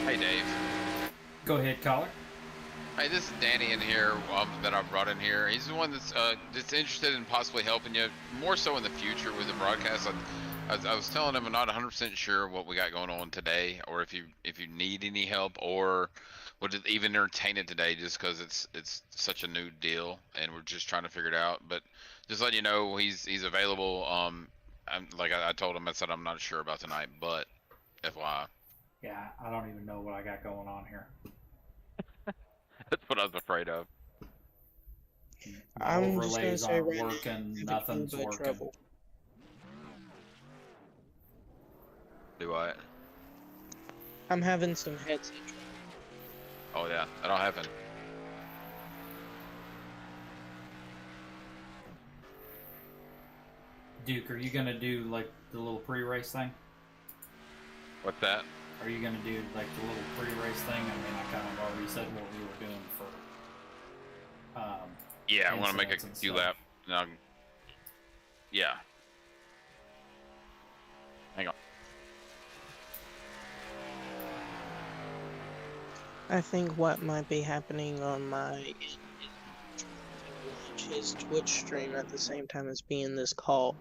Hey Dave. Go ahead, caller. Hey, this is Danny in here that I brought in here. He's the one that's interested in possibly helping you more so in the future with the broadcast. I was telling him I'm not 100% sure what we got going on today, or if you need any help, or would it even entertain it today, just because it's such a new deal and we're just trying to figure it out. But just letting you know, he's available. I told him, I said I'm not sure about tonight, but FYI. Yeah, I don't even know what I got going on here. That's what I was afraid of. My I'm just gonna overlays say aren't right now, working. I'm having a Nothing's little bit of working. trouble. Do I? I'm having some headset trouble. Oh yeah, that'll happen. Duke, are you gonna do like the little pre-race thing? What's that? Are you gonna do like the little pre-race thing? I mean, I kind of already said what we were doing for Yeah, I want to make a incidents and few stuff. lap. No, yeah. Hang on. I think what might be happening on my end is I'm trying to watch his Twitch stream at the same time as being this call.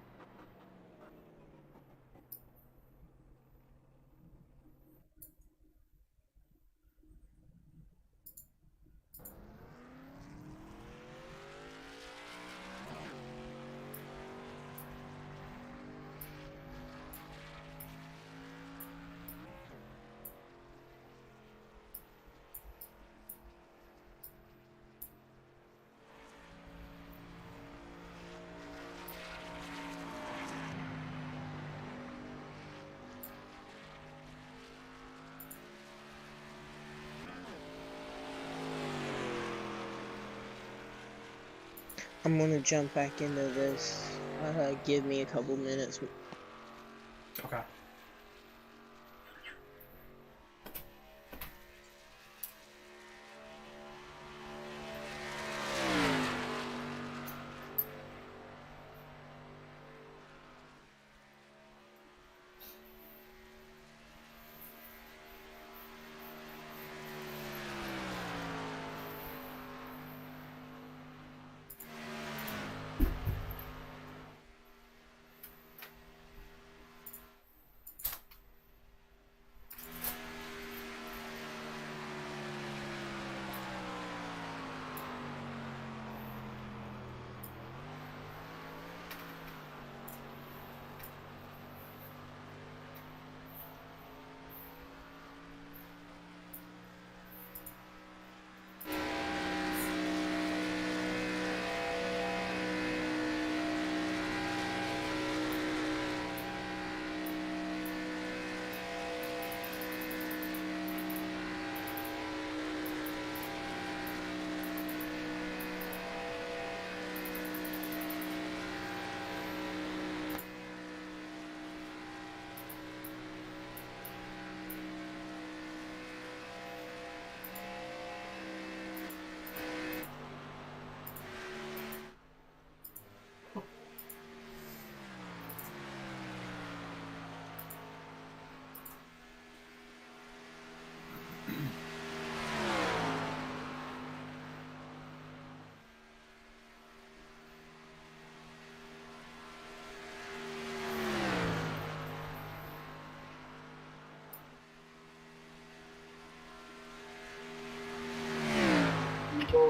I'm gonna jump back into this. Give me a couple minutes. Okay.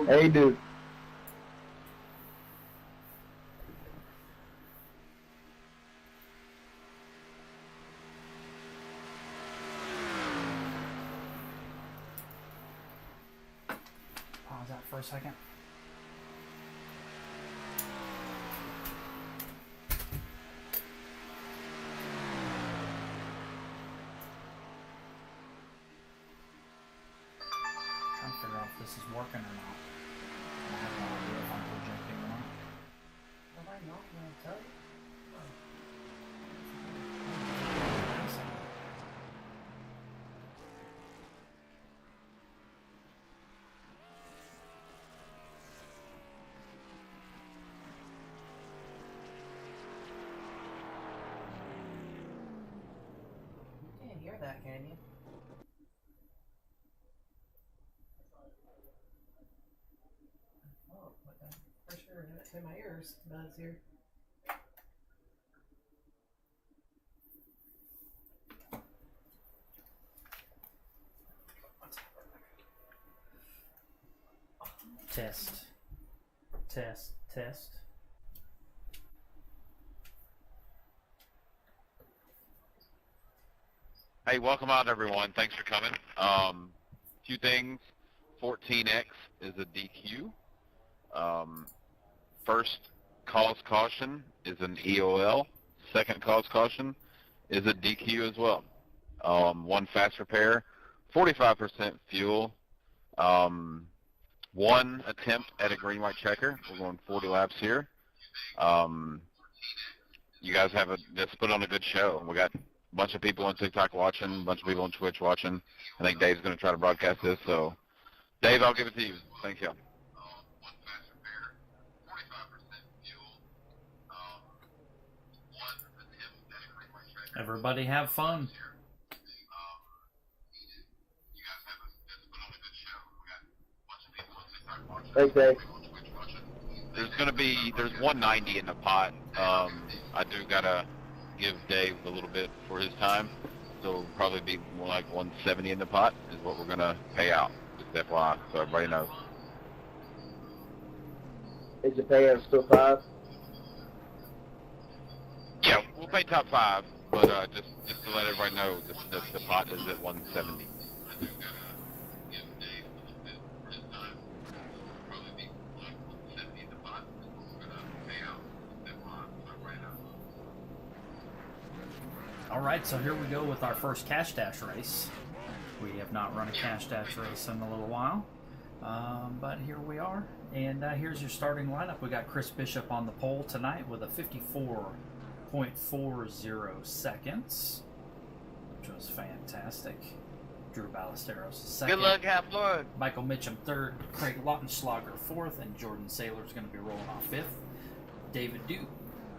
Hey, dude. Pause that for a second. Trying to figure out if this is working or not. I have no idea if I'm projecting or not. Am I not gonna tell you? You can't hear that, can you? whispering it to my ears. Buzz here. Test. Test. Test. Hey, welcome out, everyone. Thanks for coming. Few things. 14X is a DQ. First cause caution is an EOL. Second cause caution is a DQ as well. One fast repair, 45% fuel. One attempt at a green white checker. We're going 40 laps here. You guys have just put on a good show. We got a bunch of people on TikTok watching, a bunch of people on Twitch watching. I think Dave's going to try to broadcast this. So, Dave, I'll give it to you. Thank you. Everybody have fun. Thanks, Dave. There's 190 in the pot. I do gotta give Dave a little bit for his time, so it'll probably be more like 170 in the pot is what we're gonna pay out. Just FYI, so everybody knows. Is the payout still 5? Yeah, we'll pay top 5, but just to let everybody know, the pot is at 170. Alright, so here we go with our first cash dash race. We have not run a cash dash race in a little while, but here we are. And here's your starting lineup. We got Chris Bishop on the pole tonight with a 54.40 seconds, which was fantastic. Drew Ballesteros second. Good luck, half Lord. Michael Mitchum third. Craig Lautenschlager fourth, and Jordan Saylor is going to be rolling off fifth. David Duke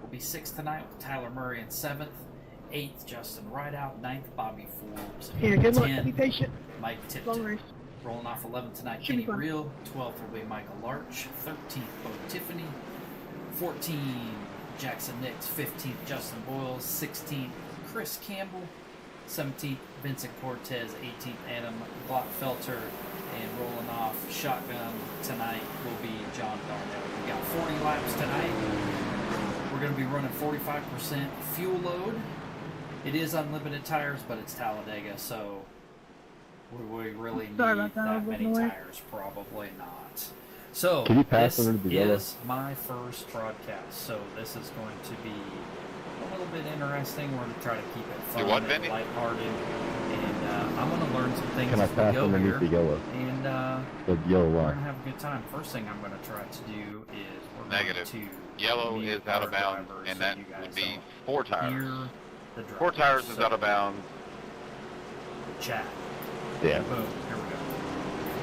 will be sixth tonight with Tyler Murray in seventh. 8th, Justin Rideout. 9th, Bobby Forbes. Here, good luck. 10th, Be patient. Mike Long Tipton. race. Rolling off 11th tonight, Should be Kenny fun. Reel. 12th will be Michael Larch. 13th, Bo Tiffany. 14, Jackson Nix. 15th, Justin Boyles. 16th, Chris Campbell. 17th, Vincent Cortez. 18th, Adam Glockfelter. And rolling off shotgun tonight will be John Darnell. We got 40 laps tonight. We're going to be running 45% fuel load. It is unlimited tires, but it's Talladega, so we really need Sorry about that, I that was many in the way. tires? Probably not. So Can you pass this over to the yellow? is my first broadcast, so this is going to be a little bit interesting. We're going to try to keep it fun what, and Benny? lighthearted, and I'm going to learn some things Can I as we pass go underneath here, the yellow? and The yellow we're line. going to have a good time. First thing I'm going to try to do is we're Negative. going to Yellow mute is out of our bounds, drivers and so that you guys would be don't 4 tires. hear the 4 drivers. tires is So, out of bounds. Chat. Yeah. Boom. Here we go.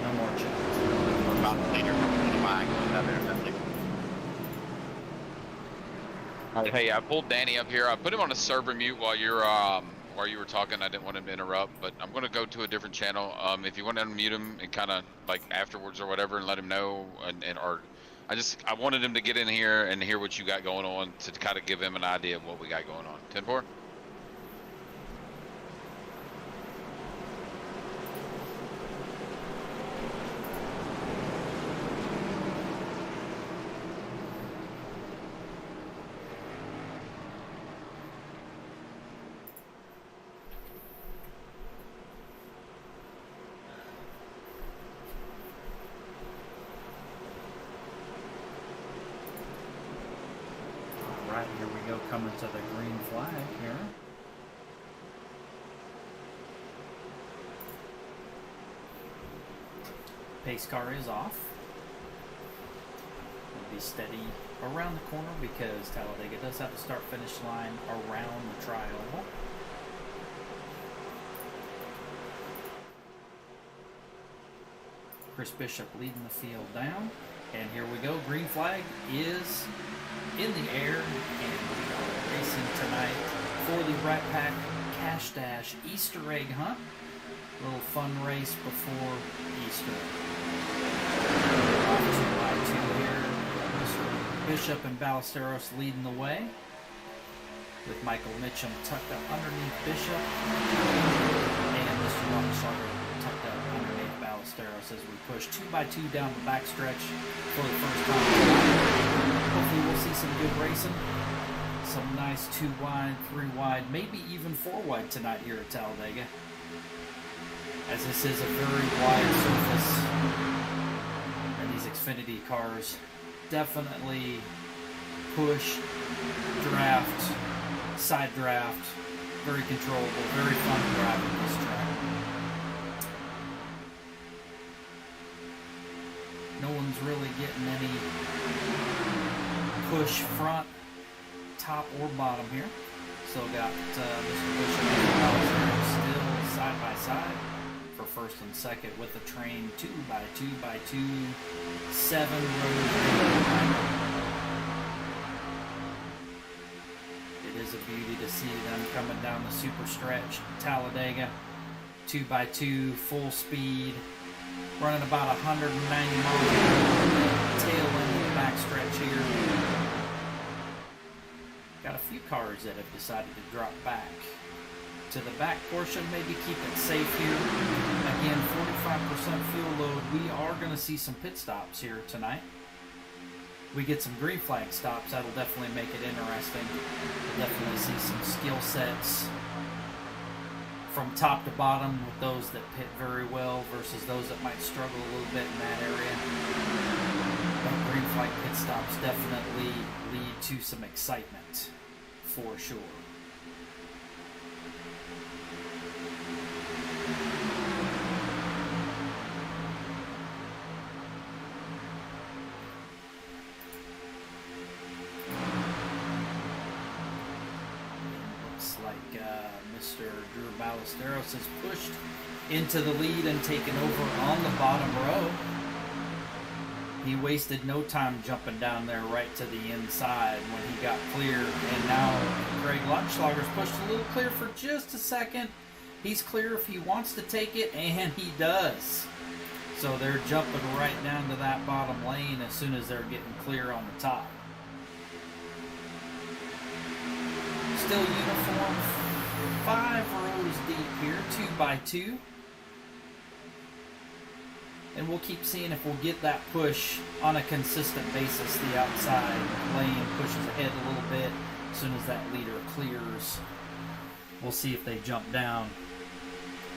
No more chat. Hey, I pulled Danny up here. I put him on a server mute while you were talking. I didn't want him to interrupt, but I'm gonna go to a different channel. If you want to unmute him and kind of like afterwards or whatever, and let him know, or I wanted him to get in here and hear what you got going on to kind of give him an idea of what we got going on. 10-4. Alright, here we go, coming to the green flag here. Pace car is off. We'll be steady around the corner because Talladega does have the start-finish line around the tri-oval. Chris Bishop leading the field down. And here we go. Green flag is in the air. And we are racing tonight for the RatPack Cash Dash Easter egg hunt. A little fun race before Easter. Off to Y2 here. Bishop and Ballesteros leading the way, with Michael Mitchum tucked up underneath Bishop, and Mr. Longshaughter tucked up underneath Ballesteros as we push 2x2 down the backstretch for the first time. Hopefully we'll see some good racing. Some nice 2 wide, 3 wide, maybe even 4 wide tonight here at Talladega, as this is a very wide surface, and these Xfinity cars definitely push, draft, side draft, very controllable, very fun to drive on this track. No one's really getting any push front, top or bottom here. So got Mr. Bishop and Ballesteros still side by side for first and second with the train 2x2x2, 7 rows. It is a beauty to see them coming down the super stretch. Talladega, 2x2, full speed, running about 190 miles an hour, tail end of the backstretch here. Got a few cars that have decided to drop back to the back portion, maybe keep it safe here. Again, 45% fuel load. We are going to see some pit stops here tonight. We get some green flag stops, that'll definitely make it interesting. We'll definitely see some skill sets from top to bottom with those that pit very well versus those that might struggle a little bit in that area. But green flag pit stops definitely lead to some excitement, for sure. Mr. Drew Ballesteros has pushed into the lead and taken over on the bottom row. He wasted no time jumping down there right to the inside when he got clear. And now Greg Lotschlager's pushed a little clear for just a second. He's clear if he wants to take it, and he does. So they're jumping right down to that bottom lane as soon as they're getting clear on the top. Still uniform, 5 rows deep here, 2x2. And we'll keep seeing if we'll get that push on a consistent basis. The outside lane pushes ahead a little bit as soon as that leader clears. We'll see if they jump down.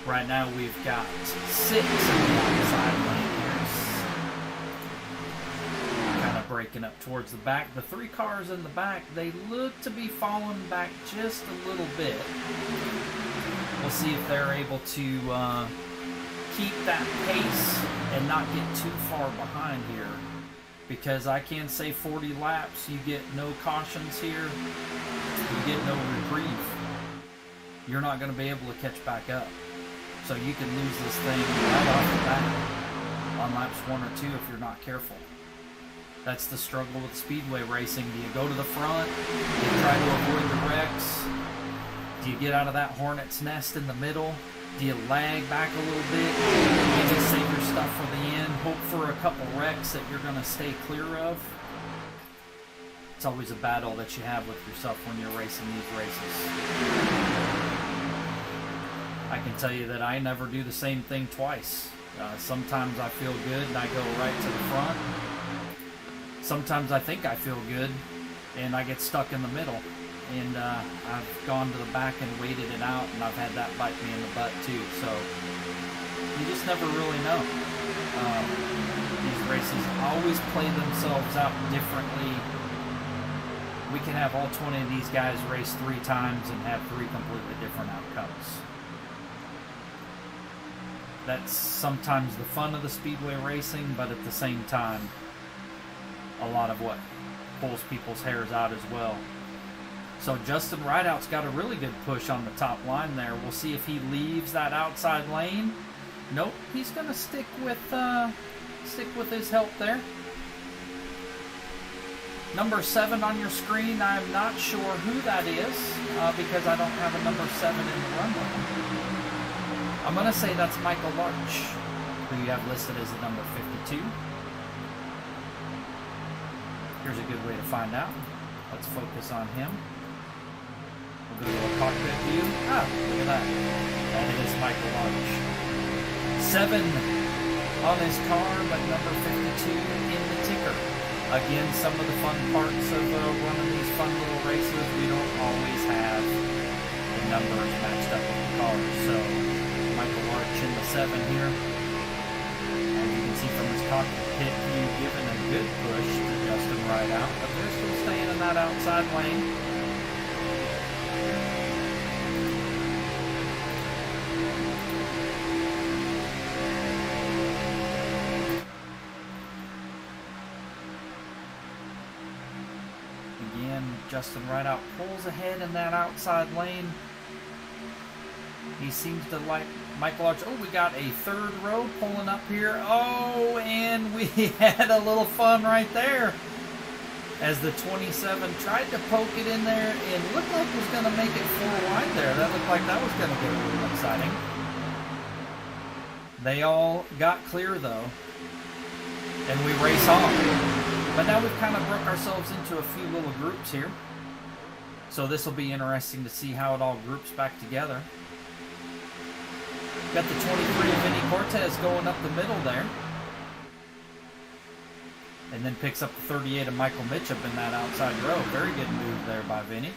Right now we've got 6 in the outside lane here. Kind of breaking up towards the back. The 3 cars in the back, they look to be falling back just a little bit. We'll see if they're able to keep that pace and not get too far behind here, because I can say 40 laps, you get no cautions here, you get no reprieve. You're not going to be able to catch back up. So you can lose this thing right off the bat on laps 1 or 2 if you're not careful. That's the struggle with speedway racing. Do you go to the front? Do you try to avoid the wrecks? Do you get out of that hornet's nest in the middle? Do you lag back a little bit? Maybe save your stuff for the end? Hope for a couple wrecks that you're going to stay clear of? It's always a battle that you have with yourself when you're racing these races. I can tell you that I never do the same thing twice. Sometimes I feel good and I go right to the front. Sometimes I think I feel good and I get stuck in the middle. And I've gone to the back and waited it out, and I've had that bite me in the butt too. So you just never really know. These races always play themselves out differently. We can have all 20 of these guys race 3 times and have 3 completely different outcomes. That's sometimes the fun of the speedway racing, but at the same time, a lot of what pulls people's hairs out as well. So Justin Rideout's got a really good push on the top line there. We'll see if he leaves that outside lane. Nope, he's going to stick with his help there. Number 7 on your screen, I'm not sure who that is because I don't have a number 7 in the runway. I'm going to say that's Michael Larch, who you have listed as the number 52. Here's a good way to find out. Let's focus on him. We'll go to a cockpit view. Ah, look at that. That is Michael Larch. 7 on his car, but number 52 in the ticker. Again, some of the fun parts of running these fun little races, we don't always have the numbers matched up with the cars. So, Michael Larch in the 7 here. As you can see from his cockpit view, giving a good push to Justin Rideout, but they're still staying in that outside lane. Justin Rideout pulls ahead in that outside lane. He seems to like Michael Arch. Oh, we got a third row pulling up here. Oh, and we had a little fun right there as the 27 tried to poke it in there and looked like it was going to make it 4 wide there. That looked like that was going to get a little exciting. They all got clear though, and we race on. But now we've kind of broke ourselves into a few little groups here. So this will be interesting to see how it all groups back together. Got the 23 of Vinny Cortez going up the middle there. And then picks up the 38 of Michael Mitchell in that outside row. Very good move there by Vinny.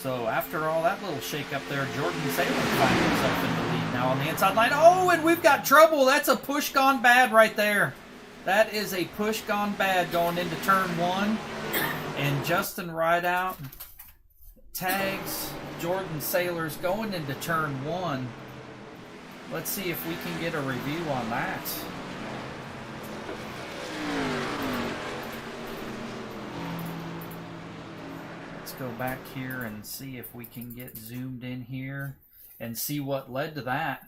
So after all that little shake up there, Jordan Saylor finds himself in the lead now on the inside line. Oh, and we've got trouble. That's a push gone bad right there. That is a push gone bad going into turn 1. And Justin Rideout tags Jordan Sailors going into turn 1. Let's see if we can get a review on that. Go back here and see if we can get zoomed in here and see what led to that.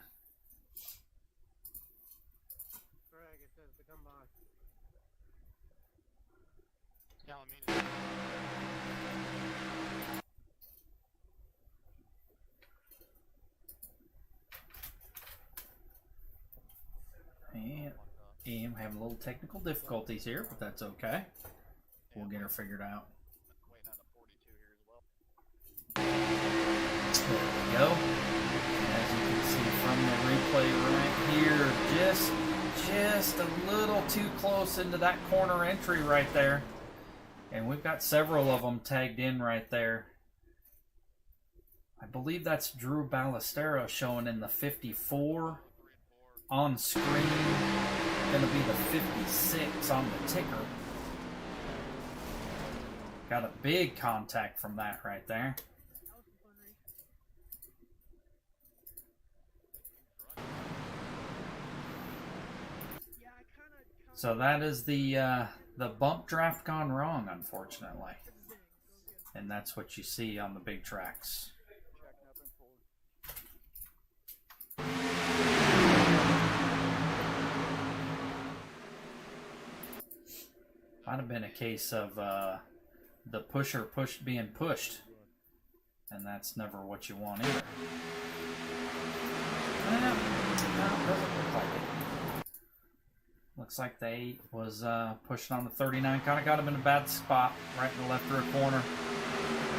And having a little technical difficulties here, but that's okay. We'll get her figured out. There we go. As you can see from the replay right here, just a little too close into that corner entry right there. And we've got several of them tagged in right there. I believe that's Drew Ballesteros showing in the 54 on screen. Going to be the 56 on the ticker. Got a big contact from that right there. So that is the bump draft gone wrong, unfortunately. And that's what you see on the big tracks. Might have been a case of the pusher being pushed. And that's never what you want either. Well, it doesn't look like it. Looks like the 8 was pushing on the 39. Kind of got him in a bad spot, right in the left rear corner.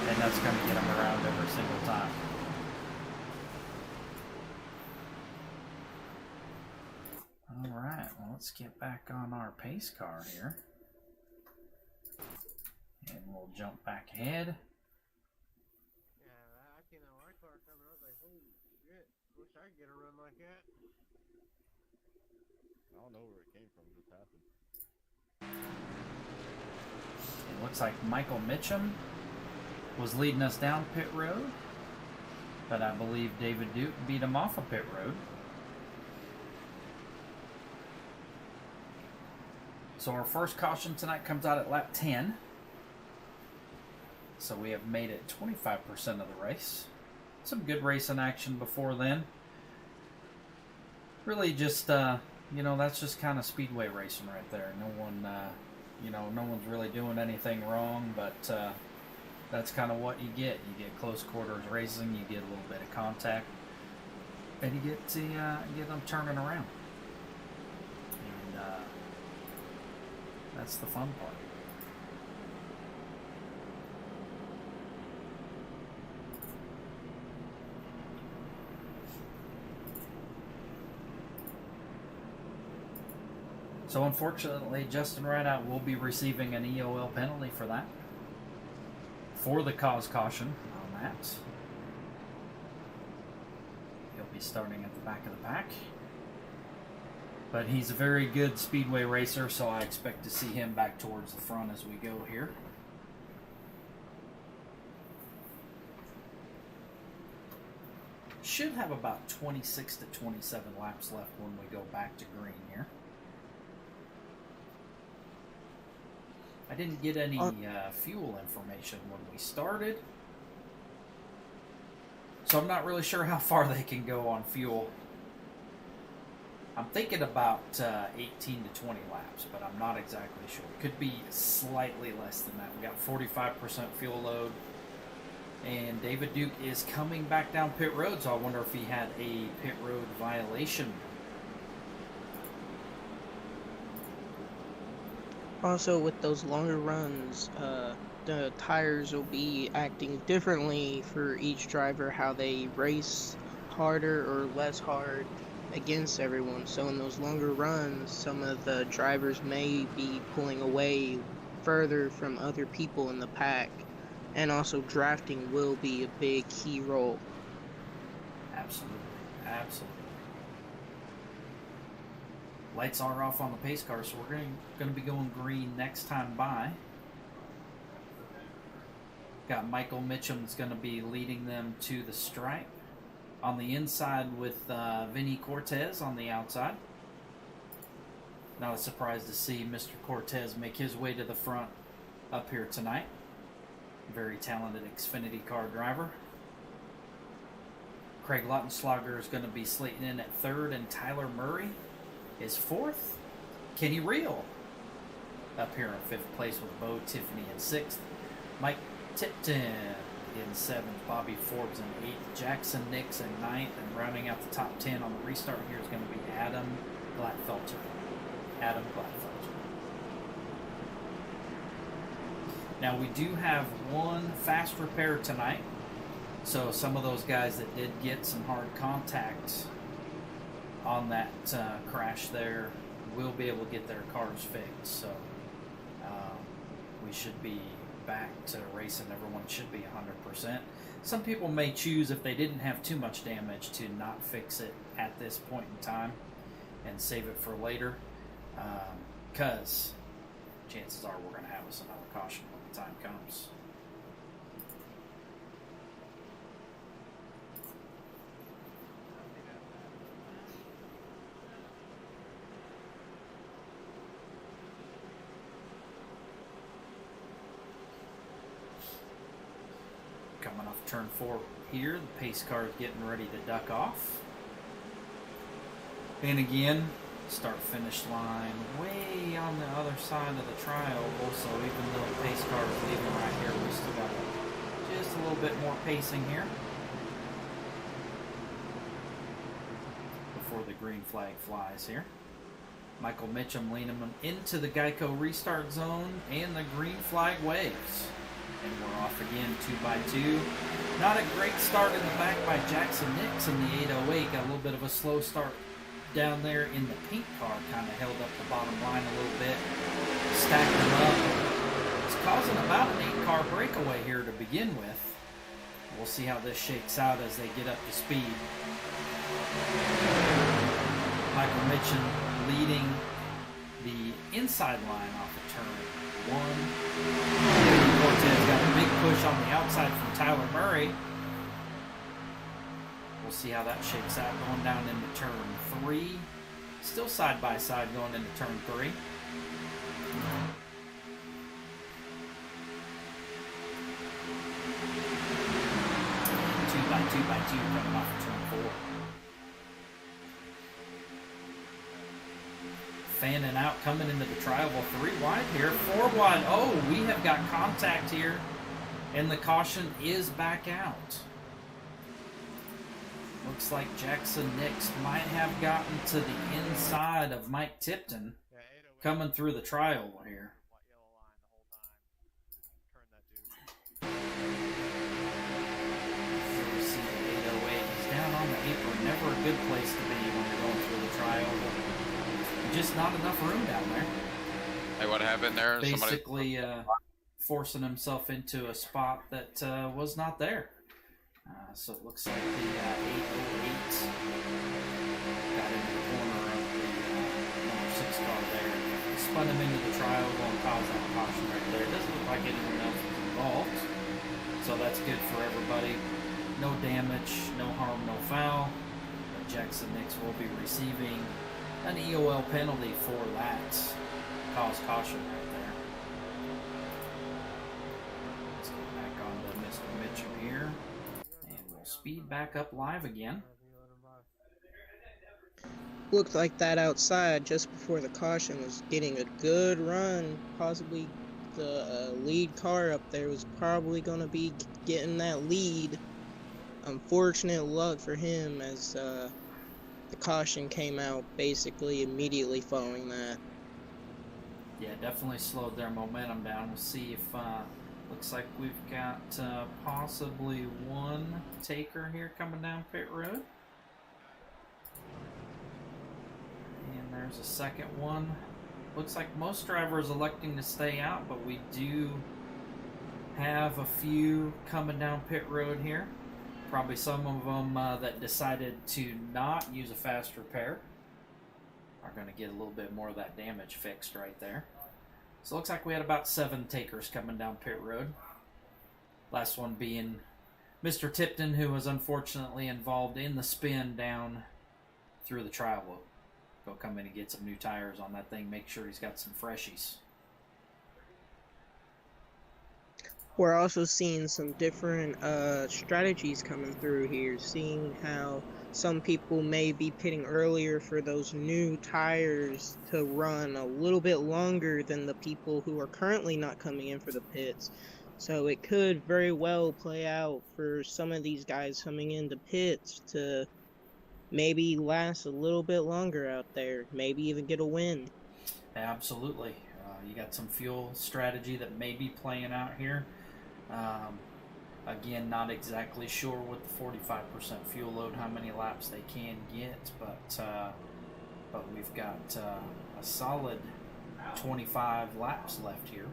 And that's going to get him around every single time. Alright, well, let's get back on our pace car here. And we'll jump back ahead. Yeah, I seen that white car coming. I was like, holy shit. Wish I could get a run like that. I don't know where it came from. It just happened. It looks like Michael Mitchum was leading us down pit road. But I believe David Duke beat him off of pit road. So our first caution tonight comes out at lap 10. So we have made it 25% of the race. Some good racing action before then. Really just, you know, that's just kind of speedway racing right there. No one, you know, no one's really doing anything wrong, but that's kind of what you get. You get close quarters racing, you get a little bit of contact, and you get them turning around. And that's the fun part. So unfortunately, Justin Rideout will be receiving an EOL penalty for that. For the cause caution on that. He'll be starting at the back of the pack. But he's a very good speedway racer, so I expect to see him back towards the front as we go here. Should have about 26 to 27 laps left when we go back to green here. I didn't get any fuel information when we started, so I'm not really sure how far they can go on fuel. I'm thinking about 18 to 20 laps, but I'm not exactly sure. It could be slightly less than that. We got 45% fuel load, and David Duke is coming back down pit road, so I wonder if he had a pit road violation. Also, with those longer runs, the tires will be acting differently for each driver, how they race harder or less hard against everyone. So in those longer runs, some of the drivers may be pulling away further from other people in the pack, and also drafting will be a big key role. Absolutely, absolutely. Lights are off on the pace car, so we're going to be going green next time by. Got Michael Mitchum that's going to be leading them to the stripe. On the inside with Vinny Cortez on the outside. Not a surprise to see Mr. Cortez make his way to the front up here tonight. Very talented Xfinity car driver. Craig Lautenschlager is going to be slating in at third, and Tyler Murray is fourth. Kenny Reel up here in fifth place with Bo Tiffany in sixth. Mike Tipton in seventh. Bobby Forbes in eighth. Jackson Nix in ninth. And rounding out the top 10 on the restart here is going to be Adam Glatfelter. Adam Glatfelter. Now we do have one fast repair tonight. So some of those guys that did get some hard contact on that crash there will be able to get their cars fixed. So we should be back to racing. Everyone should be 100%. Some people may choose, if they didn't have too much damage, to not fix it at this point in time and save it for later, because chances are we're going to have us another caution when the time comes. Coming off turn 4 here, the pace car is getting ready to duck off. And again, start-finish line way on the other side of the trioval, so even though the pace car is leaving right here, we still got just a little bit more pacing here before the green flag flies here. Michael Mitchum leaning him into the Geico restart zone, and the green flag waves. And we're off again, 2x2. Not a great start in the back by Jackson Nix in the 808. Got a little bit of a slow start down there in the pink car. Kind of held up the bottom line a little bit. Stacked them up. It's causing about an 8-car breakaway here to begin with. We'll see how this shakes out as they get up to speed. Michael Mitchum leading the inside line off of turn 1. Cortez got a big push on the outside from Tyler Murray. We'll see how that shakes out going down into turn 3. Still side by side going into turn 3. 2x2 coming off of turn 4. Fanning out, coming into the trioval 3 wide here, 4 wide. Oh, we have got contact here And the caution is back out. Looks like Jackson Nix might have gotten to the inside of Mike Tipton Yeah, 808. coming through the trial here. White yellow line the whole time. Turn that dude. Here we see the 808. He's down on the apron. Never a good place to be when you're going through the trial. Just not enough room down there. Hey, what happened there? Basically forcing himself into a spot that was not there. So it looks like the 808 got into the corner of the number 6 car there. Spun him into the trial, going to cause that caution right there. It doesn't look like anyone else was involved. So that's good for everybody. No damage, no harm, no foul. But Jackson Nix will be receiving an EOL penalty for that cause caution right there. Let's go back on to Mr. Mitchell here. And we'll speed back up live again. Looked like that outside just before the caution was getting a good run. Possibly the lead car up there was probably going to be getting that lead. Unfortunate luck for him as the caution came out basically immediately following that. Yeah, definitely slowed their momentum down. We'll see if looks like we've got possibly one taker here coming down pit road. And there's a second one. Looks like most drivers electing to stay out, but we do have a few coming down pit road here. Probably some of them that decided to not use a fast repair are going to get a little bit more of that damage fixed right there. So it looks like we had about 7 takers coming down pit road. Last one being Mr. Tipton, who was unfortunately involved in the spin down through the trial. We'll go come in and get some new tires on that thing, make sure he's got some freshies. We're also seeing some different strategies coming through here, seeing how some people may be pitting earlier for those new tires to run a little bit longer than the people who are currently not coming in for the pits. So it could very well play out for some of these guys coming into pits to maybe last a little bit longer out there, maybe even get a win. Absolutely. You got some fuel strategy that may be playing out here. Again, not exactly sure with the 45% fuel load, how many laps they can get, but we've got a solid 25 laps left here.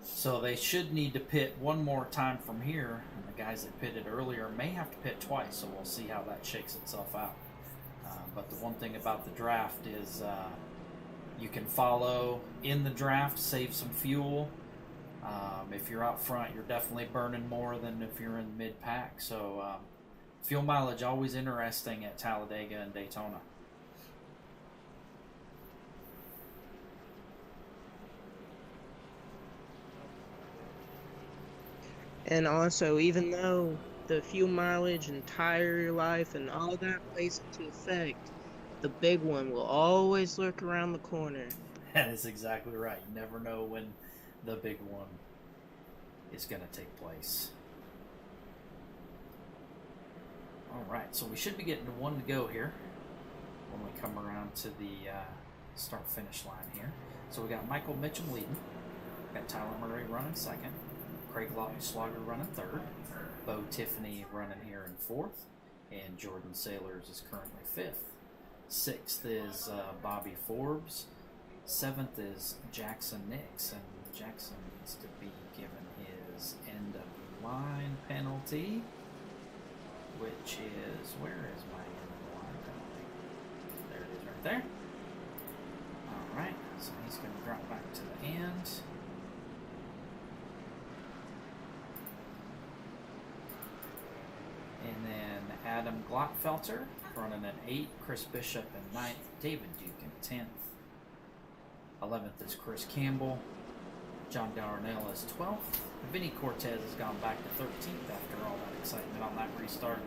So they should need to pit one more time from here, and the guys that pitted earlier may have to pit twice, so we'll see how that shakes itself out. But the one thing about the draft is you can follow in the draft, save some fuel. If you're out front, you're definitely burning more than if you're in mid-pack. So fuel mileage always interesting at Talladega and Daytona. And also, even though the fuel mileage and tire life and all that plays into effect, the big one will always lurk around the corner. That is exactly right. You never know when the big one is going to take place. All right, so we should be getting to one to go here when we come around to the start-finish line here. So we got Michael Mitchell leading. Got Tyler Murray running second. Craig Slogger running third. Bo Tiffany running here in fourth. And Jordan Sailors is currently fifth. Sixth is Bobby Forbes. Seventh is Jackson Nix. And Jackson needs to be given his end of the line penalty, which is, where is my end of the line penalty? There it is right there. Alright, so he's going to drop back to the end. And then Adam Glockfelter running at 8, Chris Bishop in 9th, David Duke in 10th. 11th is Chris Campbell. John Darnell is 12th. Vinny Cortez has gone back to 13th after all that excitement on that restart.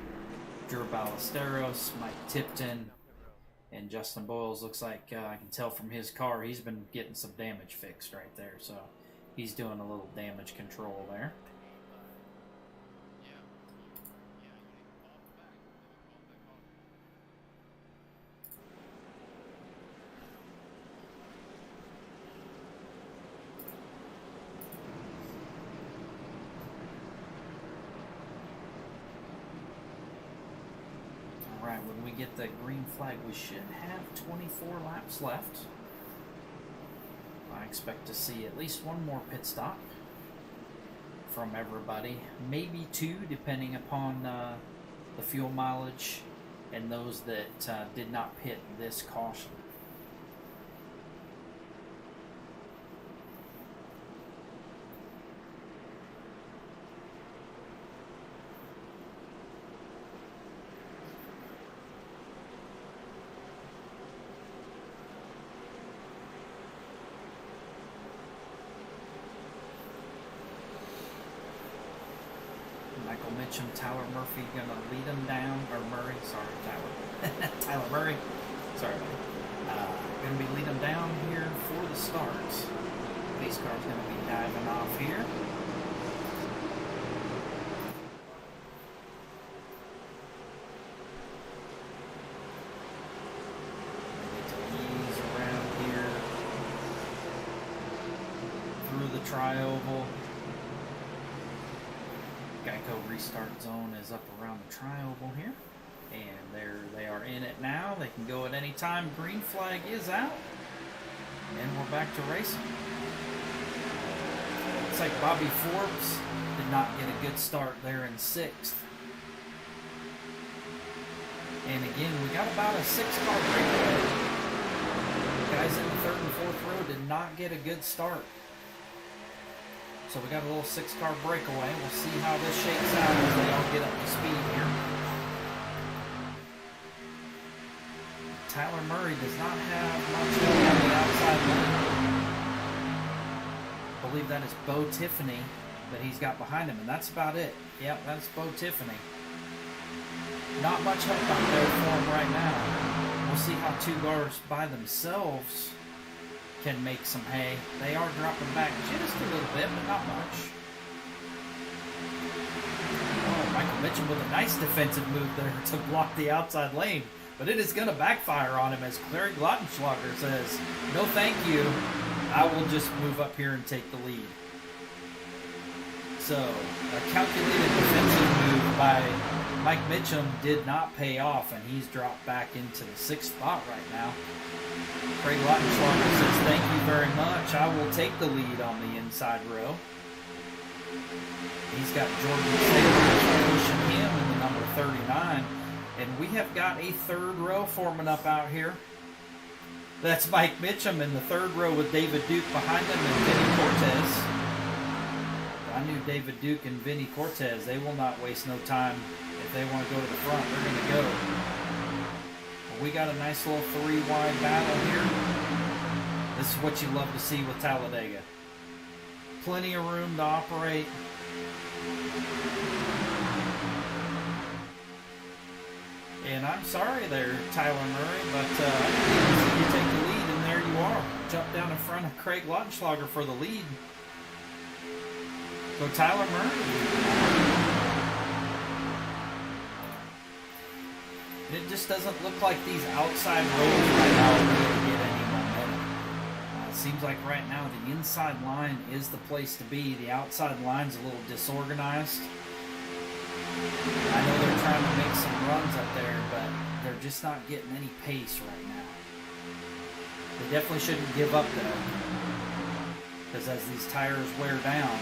Drew Ballesteros, Mike Tipton, and Justin Boyles. Looks like I can tell from his car he's been getting some damage fixed right there. So He's doing a little damage control there. Alright, when we get the green flag, we should have 24 laps left. I expect to see at least one more pit stop from everybody. Maybe two, depending upon the fuel mileage and those that did not pit this caution. Michael Mitchum, Tyler Murphy gonna lead him down, or Murray, sorry, Tyler. Tyler Murray, sorry, gonna be leading him down here for the starts. Pace car's gonna be diving off here. They get to ease around here through the tri-oval. Geico restart zone is up around the tri-oval here. And there they are in it now. They can go at any time. Green flag is out. And we're back to racing. Looks like Bobby Forbes did not get a good start there in 6th. And again, we got about a 6-car breakaway. Guys in the 3rd and 4th row did not get a good start. So we got a little 6-car breakaway. We'll see how this shakes out as they all get up to speed here. Tyler Murray does not have much help on the outside lane. I believe that is Bo Tiffany that he's got behind him, and that's about it. Yep, that's Bo Tiffany. Not much help out there for him right now. We'll see how 2 cars by themselves can make some hay. They are dropping back just a little bit, but not much. Oh, Michael Mitchum with a nice defensive move there to block the outside lane. But it is going to backfire on him as Clary Glottenschlager says, no thank you, I will just move up here and take the lead. So, a calculated defensive move by Mike Mitchum did not pay off, and he's dropped back into the 6th spot right now. Craig Glottenschlager says, thank you very much, I will take the lead on the inside row. He's got Jordan Saylor pushing him in the number 39. And we have got a 3rd row forming up out here. That's Mike Mitchum in the 3rd row with David Duke behind him and Vinny Cortez. I knew David Duke and Vinny Cortez, they will not waste no time. If they want to go to the front, they're going to go. Well, we got a nice little 3-wide battle here. This is what you love to see with Talladega. Plenty of room to operate. And I'm sorry there, Tyler Murray, but you take the lead, and there you are. Jump down in front of Craig Lautenschlager for the lead. So Tyler Murray. It just doesn't look like these outside rows right now are going to get any momentum. It seems like right now the inside line is the place to be. The outside line's a little disorganized. I know they're trying to make some runs up there, but they're just not getting any pace right now. They definitely shouldn't give up though, because as these tires wear down,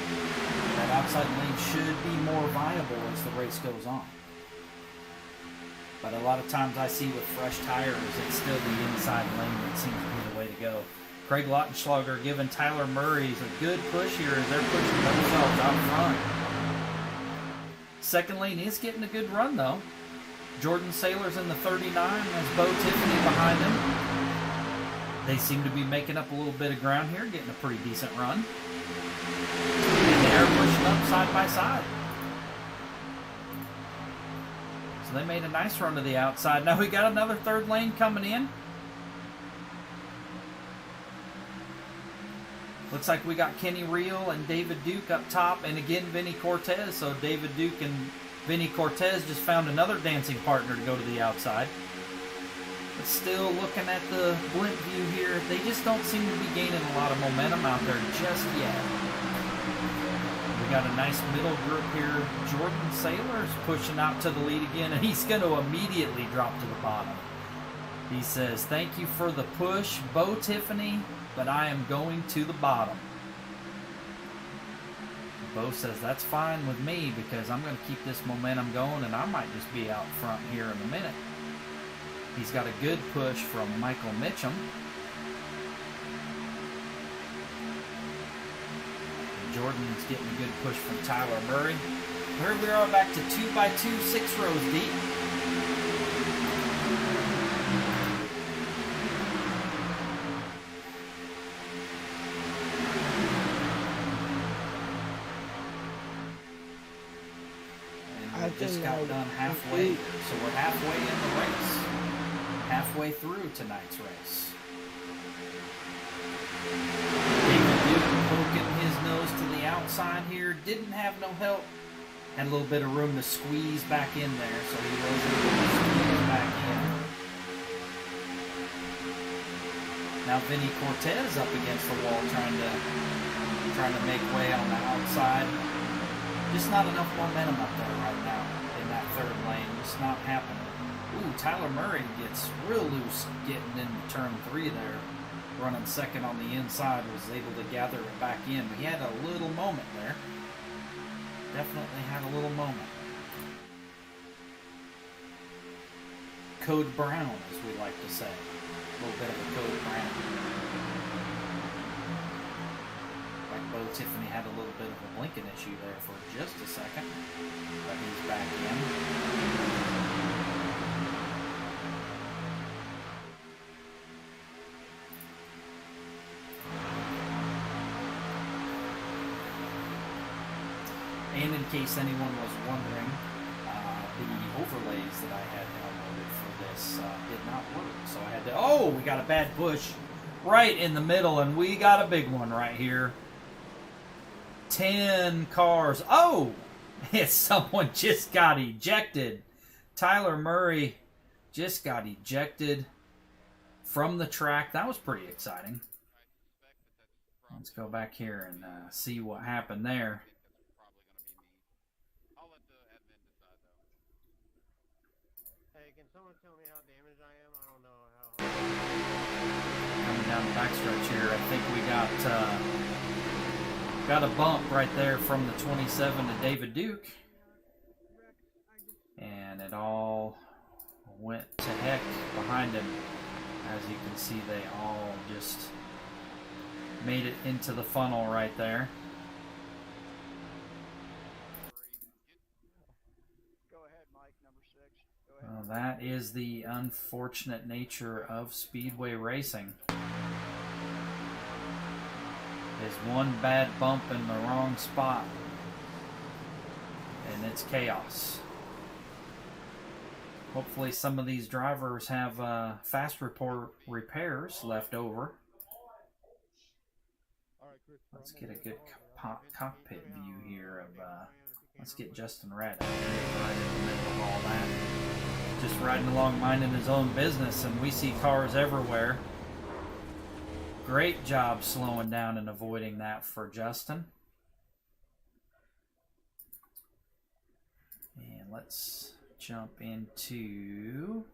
that outside lane should be more viable as the race goes on. But a lot of times I see with fresh tires, it's still the inside lane that seems to be the way to go. Craig Lautenschlager giving Tyler Murray a good push here as they're pushing themselves out front. Second lane is getting a good run, though. Jordan Saylor's in the 39. That's Bo Tiffany behind him. They seem to be making up a little bit of ground here, getting a pretty decent run. And they're pushing up side by side. So they made a nice run to the outside. Now we got another 3rd lane coming in. looks like we got Kenny Real and David Duke up top, and again Vinny Cortez. So David Duke and Vinny Cortez just found another dancing partner to go to the outside. But still looking at the blimp view here, they just don't seem to be gaining a lot of momentum out there just yet. We got a nice middle group here. Jordan Saylor's pushing out to the lead again, and he's going to immediately drop to the bottom. He says, "Thank you for the push, Bo Tiffany, but I am going to the bottom." Bo says, "That's fine with me because I'm going to keep this momentum going, and I might just be out front here in a minute." He's got a good push from Michael Mitchum. Jordan's getting a good push from Tyler Murray. Here we are back to 2x2, 6 rows deep. And we just got done halfway, so we're halfway in the race. Halfway through tonight's race. David Duke poking his nose to the outside here. Didn't have no help. Had a little bit of room to squeeze back in there, so he was able to squeeze back in. Now Vinny Cortez up against the wall trying to make way on the outside. Just not enough momentum up there right now in that third lane. Just not happening. Ooh, Tyler Murray gets real loose getting into turn 3 there. Running second on the inside, was able to gather it back in. But he had a little moment there. Definitely had a little moment. Code Brown, as we like to say. A little bit of a Code Brown. Like Bo Tiffany had a little bit of a blinking issue there for just a second. But he's back in. And in case anyone was wondering, the overlays that I had downloaded for this did not work. So I had to, oh, we got a bad push right in the middle, and we got a big one right here. 10 cars. Oh, someone just got ejected. Tyler Murray just got ejected from the track. That was pretty exciting. Let's go back here and see what happened there. Can someone tell me how damaged I am? I don't know how. Coming down the backstretch here, I think we got a bump right there from the 27 to David Duke, and it all went to heck behind him. As you can see, they all just made it into the funnel right there. Well, that is the unfortunate nature of speedway racing. Is one bad bump in the wrong spot, and it's chaos. Hopefully some of these drivers have fast report repairs left over. Let's get a good cockpit view here of, let's get Justin Redd right in the middle of all that. Just riding along minding his own business, and we see cars everywhere. Great job slowing down and avoiding that for Justin. And let's jump into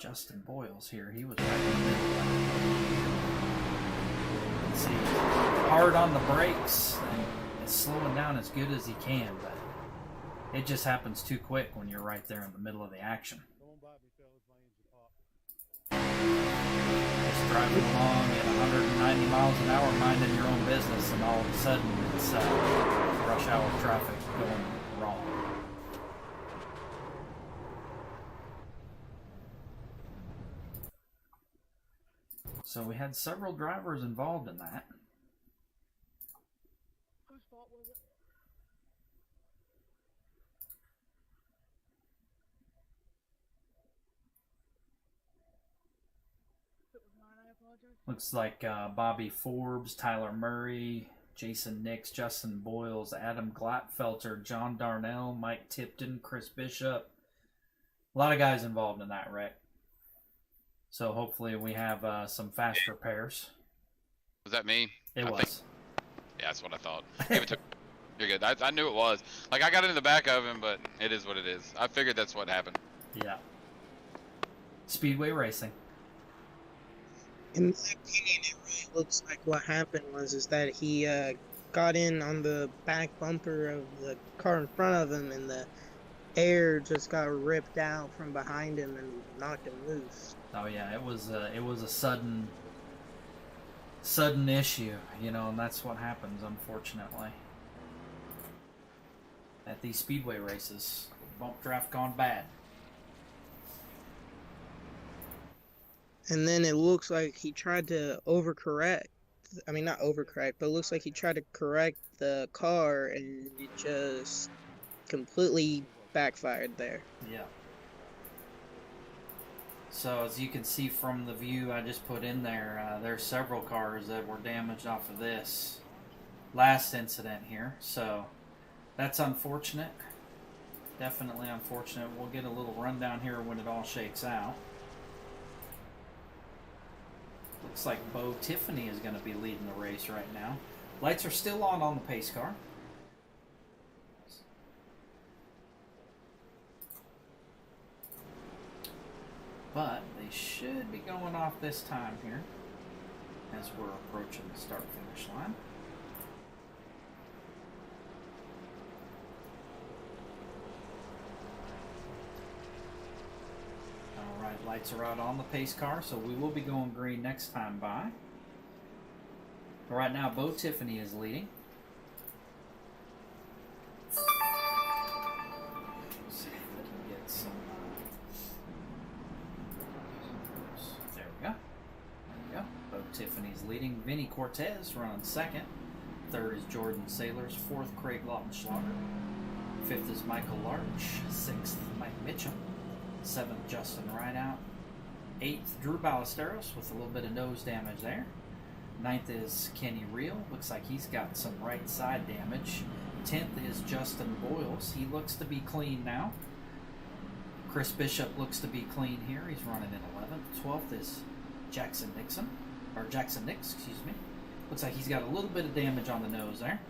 Justin Boyles here. He was right in the middle. Let's see, hard on the brakes and it's slowing down as good as he can, but it just happens too quick when you're right there in the middle of the action. Just driving along at 190 miles an hour, minding your own business, and all of a sudden it's rush hour traffic going wrong. So we had several drivers involved in that. Whose fault was it? It was mine. I apologize. Looks like Bobby Forbes, Tyler Murray, Jason Nix, Justin Boyles, Adam Glatfelter, John Darnell, Mike Tipton, Chris Bishop. A lot of guys involved in that wreck. So hopefully we have some fast repairs. Was that me? It was. Think, yeah, that's what I thought. You're good. I knew it was. Like, I got in the back of him, but it is what it is. I figured that's what happened. Yeah. Speedway racing. In my opinion, it really looks like what happened is that he got in on the back bumper of the car in front of him, and the air just got ripped out from behind him and knocked him loose. Oh yeah, it was a sudden issue, you know, and that's what happens, unfortunately, at these speedway races. Bump draft gone bad. And then it looks like he tried to overcorrect. I mean, not overcorrect, but it looks like he tried to correct the car, and it just completely backfired there. Yeah. So as you can see from the view I just put in there, there's several cars that were damaged off of this last incident here. So that's unfortunate. Definitely unfortunate. We'll get a little rundown here when it all shakes out. Looks like Bo Tiffany is going to be leading the race right now. Lights are still on the pace car. But they should be going off this time here as we're approaching the start-finish line. Alright, lights are out on the pace car, so we will be going green next time by. But right now, Bo Tiffany is leading. Let's see if we can get some... There we go. There we go. Bo Tiffany's leading. Vinny Cortez running second. Third is Jordan Sailors. Fourth, Craig Lautenschlager. Fifth is Michael Larch. Sixth, Mike Mitchell. Seventh, Justin Rideout. Eighth, Drew Ballesteros with a little bit of nose damage there. Ninth is Kenny Reel. Looks like he's got some right side damage. 10th is Justin Boyles. He looks to be clean now. Chris Bishop looks to be clean here. He's running in 11th. 12th is Jackson Nix, excuse me. Looks like he's got a little bit of damage on the nose there.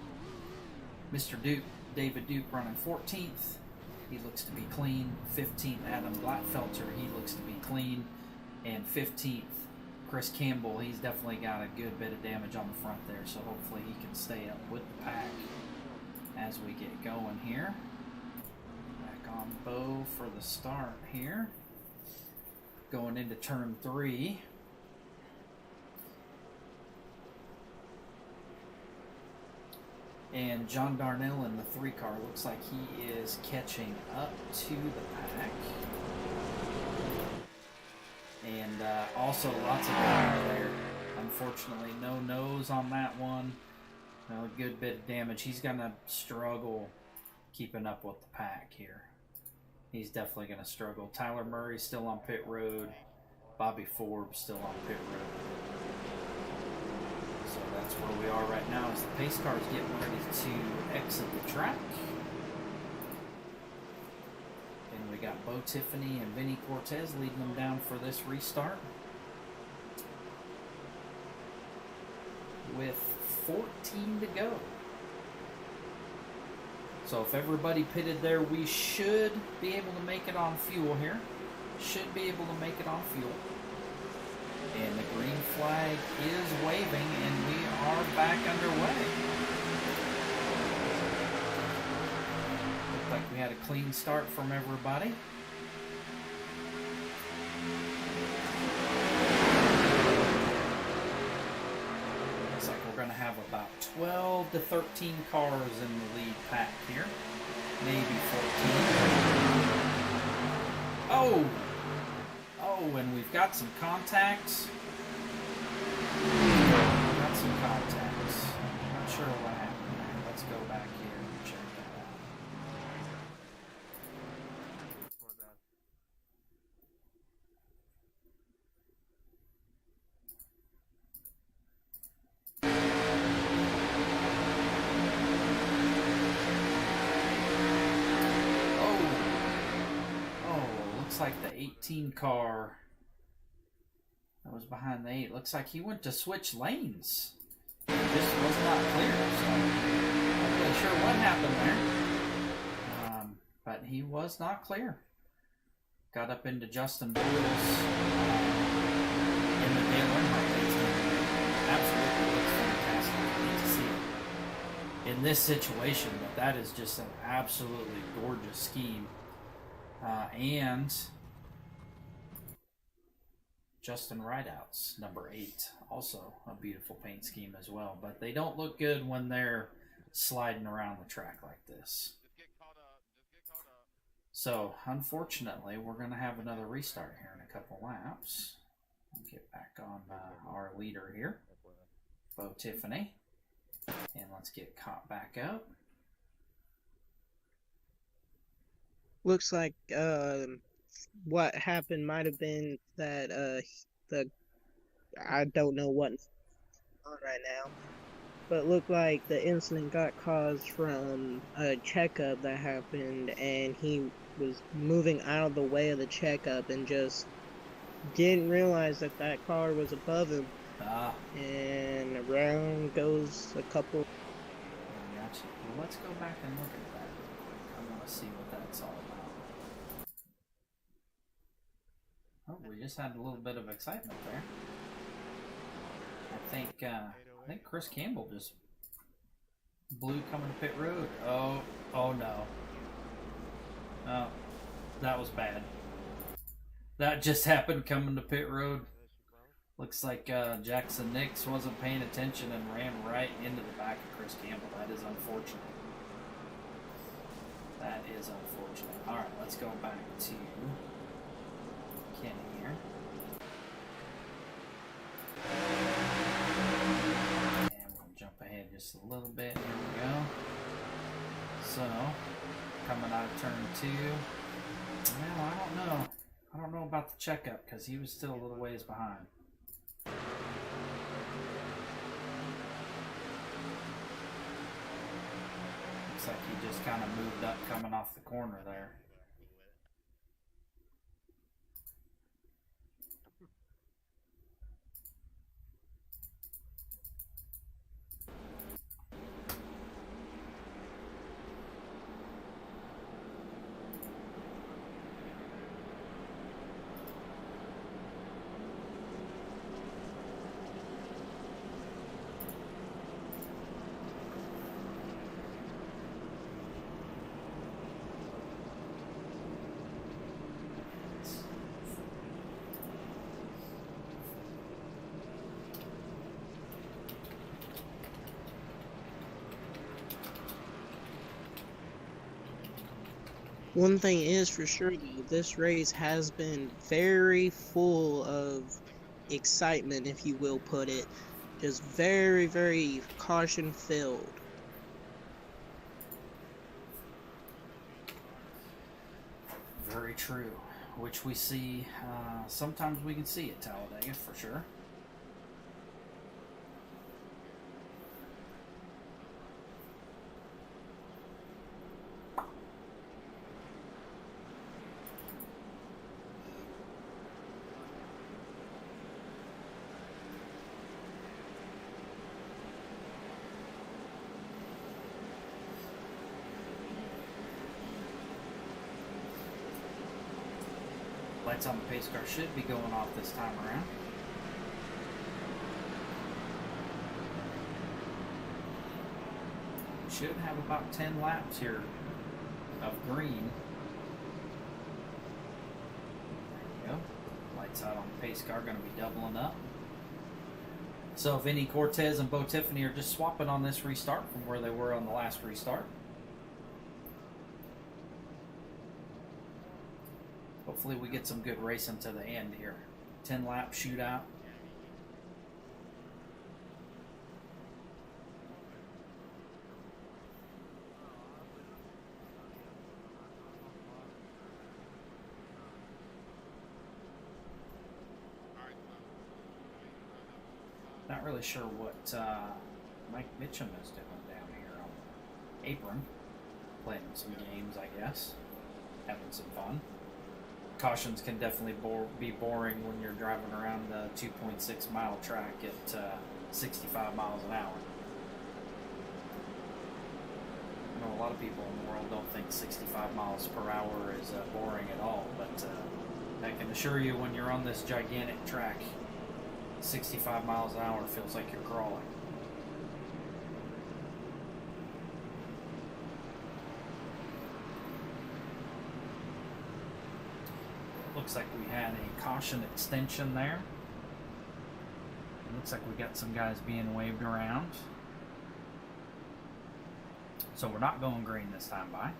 Mr. Duke, David Duke, running 14th. He looks to be clean. 15th, Adam Glatfelter. He looks to be clean. And 15th, Chris Campbell. He's definitely got a good bit of damage on the front there, so hopefully he can stay up with the pack as we get going here. Back on Bo for the start here. Going into turn 3. And John Darnell in the 3 car looks like he is catching up to the pack. And also lots of damage there. Unfortunately, no nose on that one. A good bit of damage. He's going to struggle keeping up with the pack here. He's definitely going to struggle. Tyler Murray still on pit road. Bobby Forbes still on pit road. So that's where we are right now as the pace car is getting ready to exit the track. And we got Bo Tiffany and Vinny Cortez leading them down for this restart. With 14 to go. So if everybody pitted there, we should be able to make it on fuel here. Should be able to make it on fuel. And the green flag is waving, and we are back underway. Looked like we had a clean start from everybody. Looks like we're going to have about 12 to 13 cars in the lead pack here. Maybe 14. Oh! Oh, and we've got some contacts. Got some contacts. Not sure what happened there. Let's go back here and check that out. My bad. looks like the 18 car that was behind the 8. Looks like he went to switch lanes. This was not clear, so I'm not really sure what happened there. But he was not clear. Got up into Justin Boyle's in the Dale Earnhardt race. Absolutely looks fantastic. I need to see it in this situation, but that is just an absolutely gorgeous scheme. And Justin Rideout's number 8, also a beautiful paint scheme as well. But they don't look good when they're sliding around the track like this. So, unfortunately, we're going to have another restart here in a couple laps. I'll get back on our leader here, Bo Tiffany. And let's get caught back up. Looks like what happened might have been that I don't know what's on right now, but it looked like the incident got caused from a checkup that happened, and he was moving out of the way of the checkup and just didn't realize that that car was above him. And around goes a couple. Gotcha. Well, let's go back and look at that real quick. I want to see what that's all about. Oh, we just had a little bit of excitement there. I think Chris Campbell just blew coming to pit road. Oh no. Oh, that was bad. That just happened coming to pit road. Looks like Jackson Nix wasn't paying attention and ran right into the back of Chris Campbell. That is unfortunate. That is unfortunate. All right, let's go back to Kenny here. And we'll jump ahead just a little bit. Here we go. So, coming out of turn 2. Well, I don't know. I don't know about the checkup because he was still a little ways behind. Looks like he just kind of moved up coming off the corner there. One thing is for sure, though, this race has been very full of excitement, if you will put it. Just very, very caution-filled. Very true. Which we see, sometimes we can see at Talladega for sure. Lights on the pace car should be going off this time around. We should have about 10 laps here of green. There you go. Lights out on the pace car, going to be doubling up. So if Vinny Cortez and Bo Tiffany are just swapping on this restart from where they were on the last restart. Hopefully we get some good racing to the end here. 10 lap shootout. Not really sure what Mike Mitchum is doing down here on the apron. Playing some games, I guess. Having some fun. Cautions can definitely be boring when you're driving around a 2.6 mile track at 65 miles an hour. I know a lot of people in the world don't think 65 miles per hour is boring at all, but I can assure you when you're on this gigantic track, 65 miles an hour feels like you're crawling. Looks like we had a caution extension there. Looks like we got some guys being waved around. So we're not going green this time by.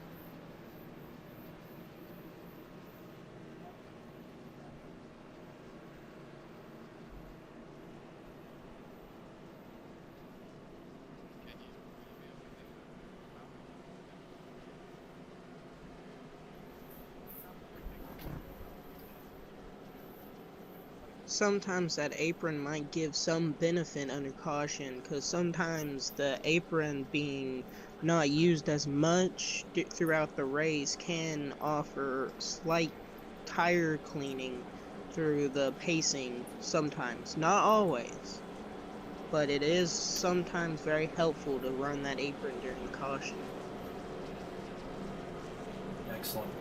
Sometimes that apron might give some benefit under caution, because sometimes the apron being not used as much throughout the race can offer slight tire cleaning through the pacing sometimes. Not always, but it is sometimes very helpful to run that apron during caution. Excellent point.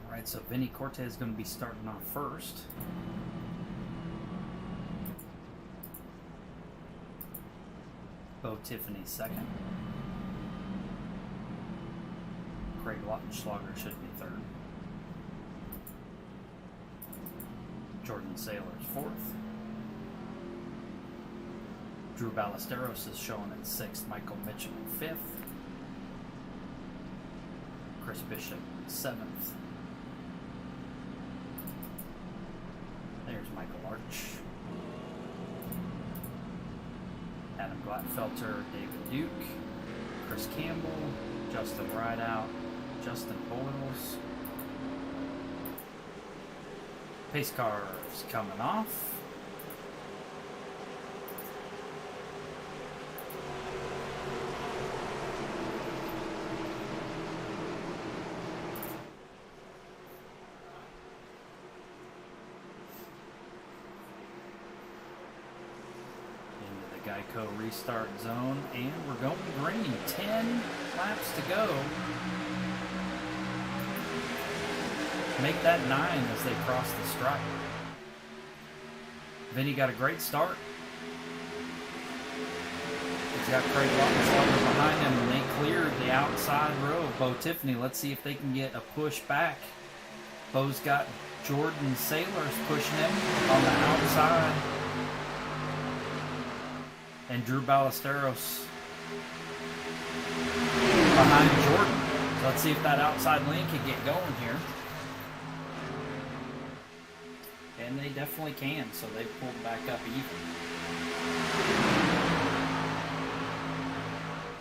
Alright, so Vinny Cortez is going to be starting off first. Bo Tiffany second. Craig Lautenschlager should be third. Jordan Saylor's fourth. Drew Ballesteros is showing at sixth. Michael Mitchell fifth. Chris Bishop seventh. There's Michael Arch. Adam Glatfelter, David Duke, Chris Campbell, Justin Rideout, Justin Boyles. Pace cars coming off. Geico restart zone, and we're going green. 10 laps to go. Make that 9 as they cross the stripe. Vinny got a great start. He's got Craig Lautenschlager behind him, and they cleared the outside row of Bo Tiffany. Let's see if they can get a push back. Bo's got Jordan Saylors pushing him on the outside. And Drew Ballesteros behind Jordan. So let's see if that outside lane can get going here. And they definitely can, so they pulled back up even.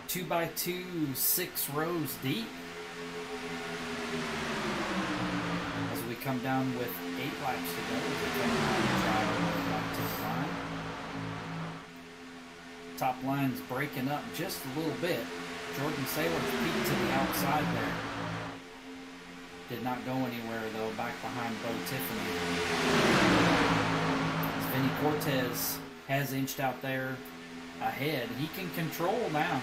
2x2, 6 rows deep. As we come down with 8 laps to go, we come down the drive back to the line. Top line's breaking up just a little bit. Jordan Sailor's peaked to the outside there. Did not go anywhere, though, back behind Bo Tiffany. As Vinny Cortez has inched out there ahead. He can control now.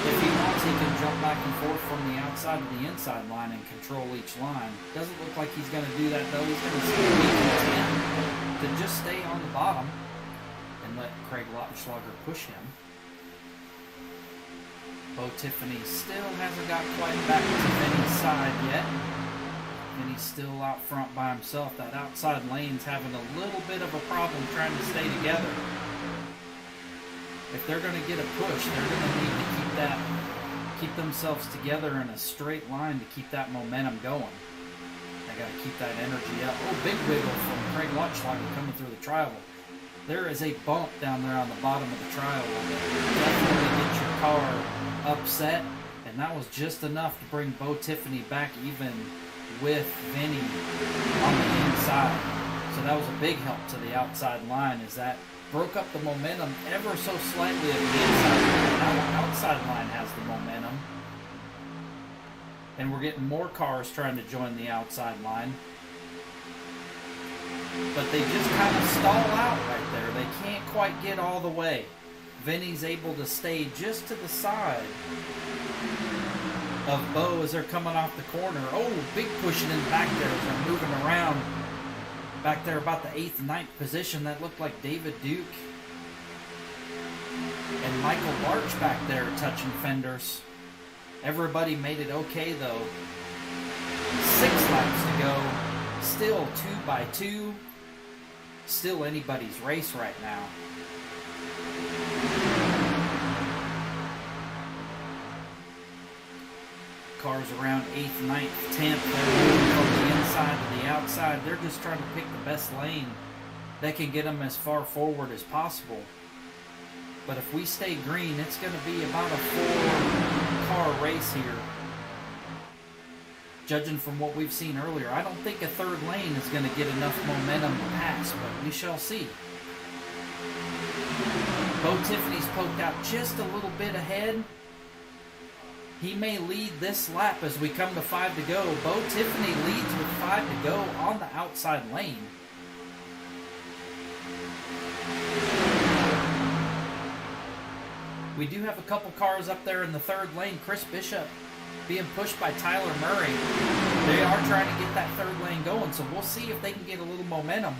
If he wants, he can jump back and forth from the outside to the inside line and control each line. Doesn't look like he's going to do that, though. He's going to be content to just stay on the bottom and let Craig Lautenschlager push him. Bo Tiffany still hasn't got quite back to Vinny's side yet. Vinny's still out front by himself. That outside lane's having a little bit of a problem trying to stay together. If they're going to get a push, they're going to need to keep themselves together in a straight line to keep that momentum going. They got to keep that energy up. Oh, big wiggle from Craig Lautenschlager coming through the tri-oval. There is a bump down there on the bottom of the tri-oval. Definitely get your car upset, and that was just enough to bring Bo Tiffany back even with Vinny on the inside. So that was a big help to the outside line, as that broke up the momentum ever so slightly of the inside line. Now the outside line has the momentum, and we're getting more cars trying to join the outside line. But they just kind of stall out right there. They can't quite get all the way. Vinny's able to stay just to the side of Bo as they're coming off the corner. Oh, big pushing in back there as they're moving around. Back there about the 8th and 9th position, that looked like David Duke and Michael Larch back there touching fenders. Everybody made it okay, though. 6 laps to go. Still 2 by 2. Still anybody's race right now. Cars around 8th, 9th, 10th. They're moving from the inside to the outside. They're just trying to pick the best lane that can get them as far forward as possible. But if we stay green, it's going to be about a 4-car race here. Judging from what we've seen earlier, I don't think a third lane is going to get enough momentum to pass, but we shall see. Bo Tiffany's poked out just a little bit ahead. He may lead this lap as we come to 5 to go. Bo Tiffany leads with 5 to go on the outside lane. We do have a couple cars up there in the third lane. Chris Bishop being pushed by Tyler Murray. They are trying to get that third lane going, so we'll see if they can get a little momentum.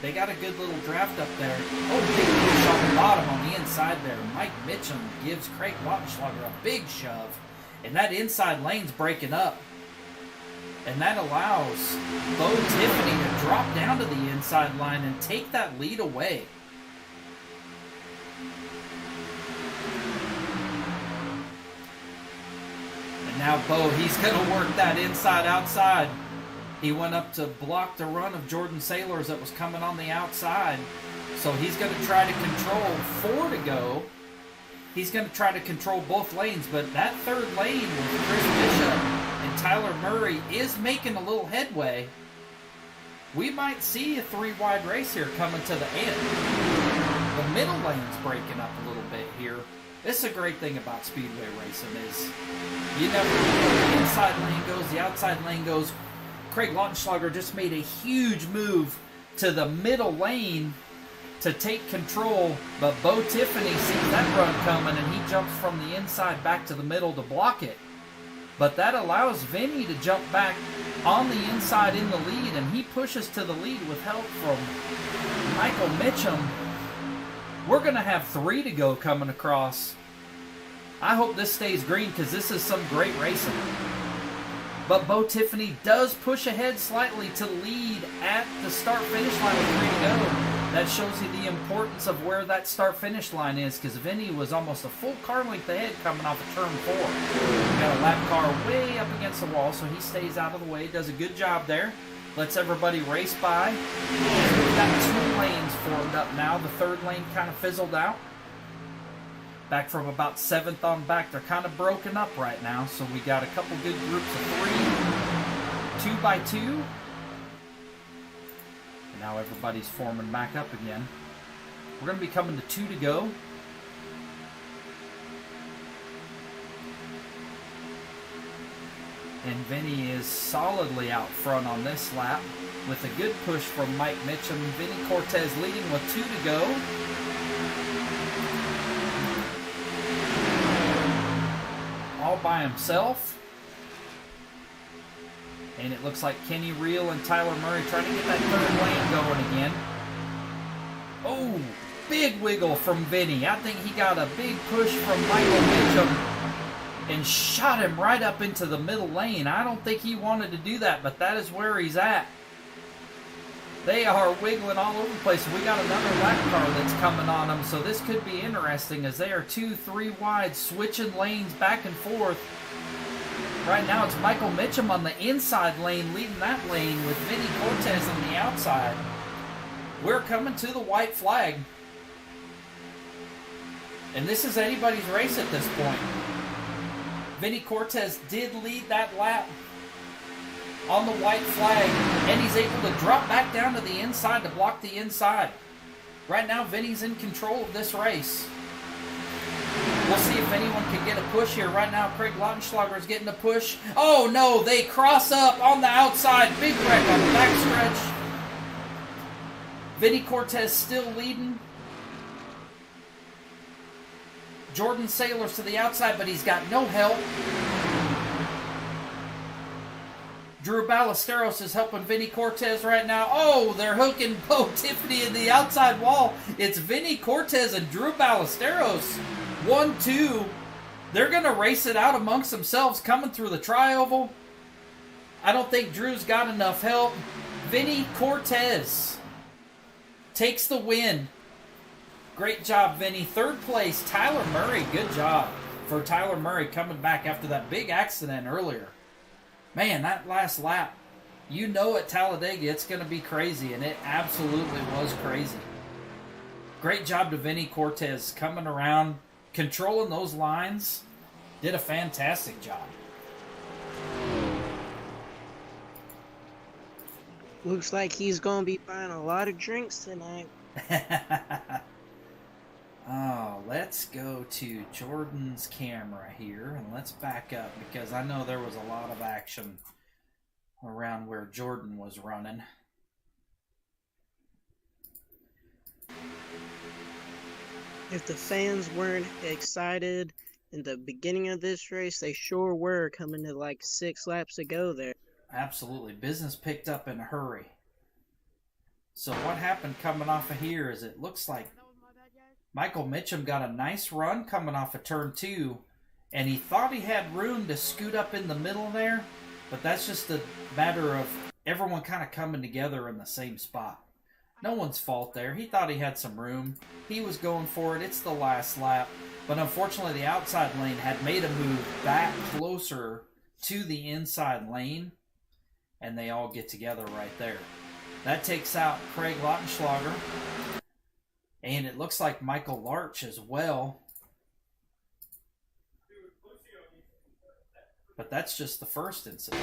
They got a good little draft up there. Oh, big push on the bottom on the inside there. Mike Mitchum gives Craig Lautenschlager a big shove. And that inside lane's breaking up. And that allows Bo Tiffany to drop down to the inside line and take that lead away. And now Bo, he's going to work that inside-outside. He went up to block the run of Jordan Sailors that was coming on the outside. So he's going to try to control 4 to go. He's going to try to control both lanes, but that third lane with Chris Bishop and Tyler Murray is making a little headway. We might see a 3-wide race here coming to the end. The middle lane's breaking up a little bit here. This is a great thing about speedway racing is you never know where the inside lane goes, the outside lane goes. Craig Lautenschlager just made a huge move to the middle lane to take control, but Bo Tiffany sees that run coming and he jumps from the inside back to the middle to block it. But that allows Vinny to jump back on the inside in the lead, and he pushes to the lead with help from Michael Mitchum. We're going to have 3 to go coming across. I hope this stays green because this is some great racing. But Bo Tiffany does push ahead slightly to lead at the start-finish line with 3 to go. That shows you the importance of where that start-finish line is, because Vinny was almost a full car length ahead coming off of turn 4. Got a lap car way up against the wall, so he stays out of the way. Does a good job there. Lets everybody race by. We've got 2 lanes formed up now. The third lane kind of fizzled out. Back from about 7th on back. They're kind of broken up right now, so we got a couple good groups of 3. 2 by 2. Now everybody's forming back up again. We're going to be coming to 2 to go. And Vinny is solidly out front on this lap with a good push from Mike Mitchum. Vinny Cortez leading with 2 to go. All by himself. And it looks like Kenny Reel and Tyler Murray trying to get that third lane going again. Oh, big wiggle from Vinny. I think he got a big push from Michael Mitchum and shot him right up into the middle lane. I don't think he wanted to do that, but that is where he's at. They are wiggling all over the place. We got another lap car that's coming on them, so this could be interesting as they are 2-3 wide, switching lanes back and forth. Right now it's Michael Mitchum on the inside lane, leading that lane with Vinny Cortez on the outside. We're coming to the white flag. And this is anybody's race at this point. Vinny Cortez did lead that lap on the white flag, and he's able to drop back down to the inside to block the inside. Right now, Vinny's in control of this race. We'll see if anyone can get a push here. Right now, Craig Lautenschlager is getting a push. Oh no, they cross up on the outside. Big wreck on the backstretch. Vinny Cortez still leading. Jordan Sailors to the outside, but he's got no help. Drew Ballesteros is helping Vinny Cortez right now. Oh, they're hooking Bo Tiffany in the outside wall. It's Vinny Cortez and Drew Ballesteros. 1-2. They're going to race it out amongst themselves coming through the tri-oval. I don't think Drew's got enough help. Vinny Cortez takes the win. Great job, Vinny. Third place, Tyler Murray. Good job for Tyler Murray coming back after that big accident earlier. Man, that last lap, you know at Talladega it's going to be crazy, and it absolutely was crazy. Great job to Vinny Cortez coming around, controlling those lines. Did a fantastic job. Looks like he's going to be buying a lot of drinks tonight. Oh, let's go to Jordan's camera here, and let's back up because I know there was a lot of action around where Jordan was running. If the fans weren't excited in the beginning of this race, they sure were coming to like 6 laps to go there. Absolutely. Business picked up in a hurry. So what happened coming off of here is it looks like Michael Mitchum got a nice run coming off of turn 2, and he thought he had room to scoot up in the middle there, but that's just a matter of everyone kind of coming together in the same spot. No one's fault there. He thought he had some room. He was going for it. It's the last lap. But unfortunately, the outside lane had made a move back closer to the inside lane, and they all get together right there. That takes out Craig Lautenschlager. And it looks like Michael Larch as well. But that's just the first incident.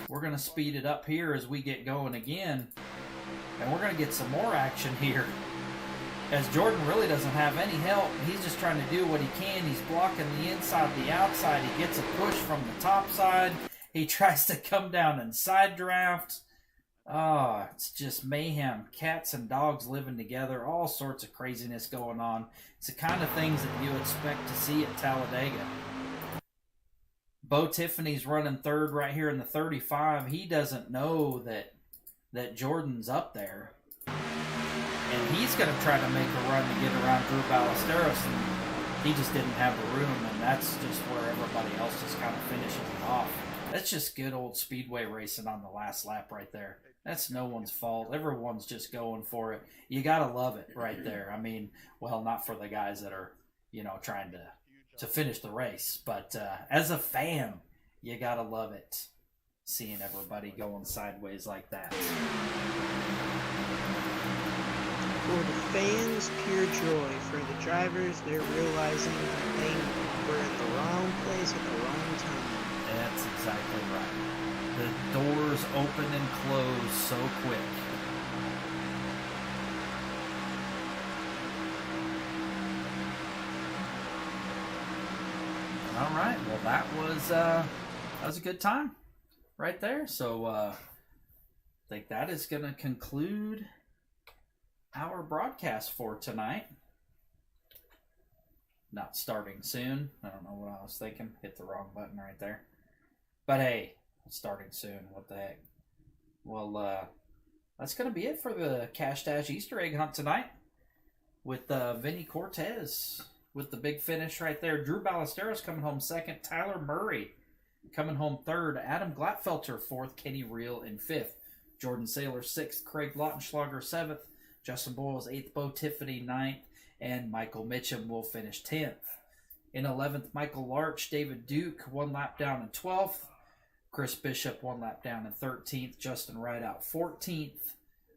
We're going to speed it up here as we get going again. And we're going to get some more action here. As Jordan really doesn't have any help. He's just trying to do what he can. He's blocking the inside, the outside. He gets a push from the top side. He tries to come down and side draft. Oh, it's just mayhem. Cats and dogs living together. All sorts of craziness going on. It's the kind of things that you expect to see at Talladega. Bo Tiffany's running third right here in the 35. He doesn't know that Jordan's up there. And he's going to try to make a run to get around Drew Ballesteros. And he just didn't have the room, and that's just where everybody else just kind of finishes it off. That's just good old speedway racing on the last lap right there. That's no one's fault. Everyone's just going for it. You got to love it right there. I mean, well, not for the guys that are, trying to finish the race. But as a fan, you got to love it, seeing everybody going sideways like that. For the fans, pure joy. For the drivers, they're realizing that they were in the wrong place at the wrong time. That's exactly right. The doors open and close so quick. All right. Well, that was a good time right there. So I think that is going to conclude our broadcast for tonight. Not starting soon. I don't know what I was thinking. Hit the wrong button right there. But hey, starting soon. What the heck? Well, that's going to be it for the Cash Dash Easter egg hunt tonight with Vinny Cortez with the big finish right there. Drew Ballesteros coming home second. Tyler Murray coming home third. Adam Glatfelter fourth. Kenny Reel in fifth. Jordan Saylor sixth. Craig Lautenschlager seventh. Justin Boyles eighth. Bo Tiffany ninth. And Michael Mitchum will finish 10th. In 11th, Michael Larch, David Duke, 1 lap down in 12th. Chris Bishop, 1 lap down in 13th. Justin Rideout, 14th.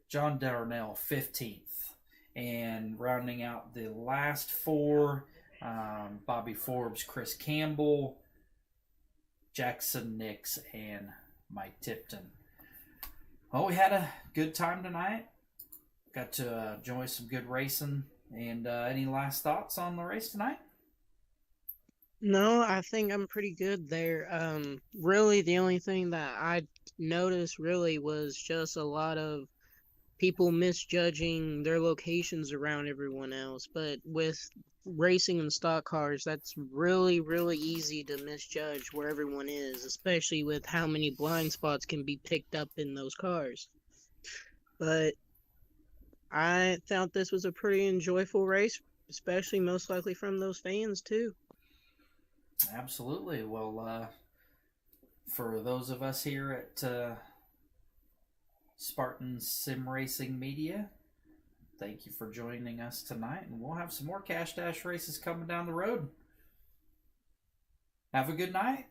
John Darnell, 15th. And rounding out the last four, Bobby Forbes, Chris Campbell, Jackson Nix, and Mike Tipton. Well, we had a good time tonight. Got to enjoy some good racing. And any last thoughts on the race tonight? No, I think I'm pretty good there. Really, the only thing that I noticed really was just a lot of people misjudging their locations around everyone else. But with racing and stock cars, that's really, really easy to misjudge where everyone is, especially with how many blind spots can be picked up in those cars. But I thought this was a pretty enjoyable race, especially most likely from those fans too. Absolutely. Well, for those of us here at Spartan Sim Racing Media, thank you for joining us tonight, and we'll have some more Cash Dash races coming down the road. Have a good night.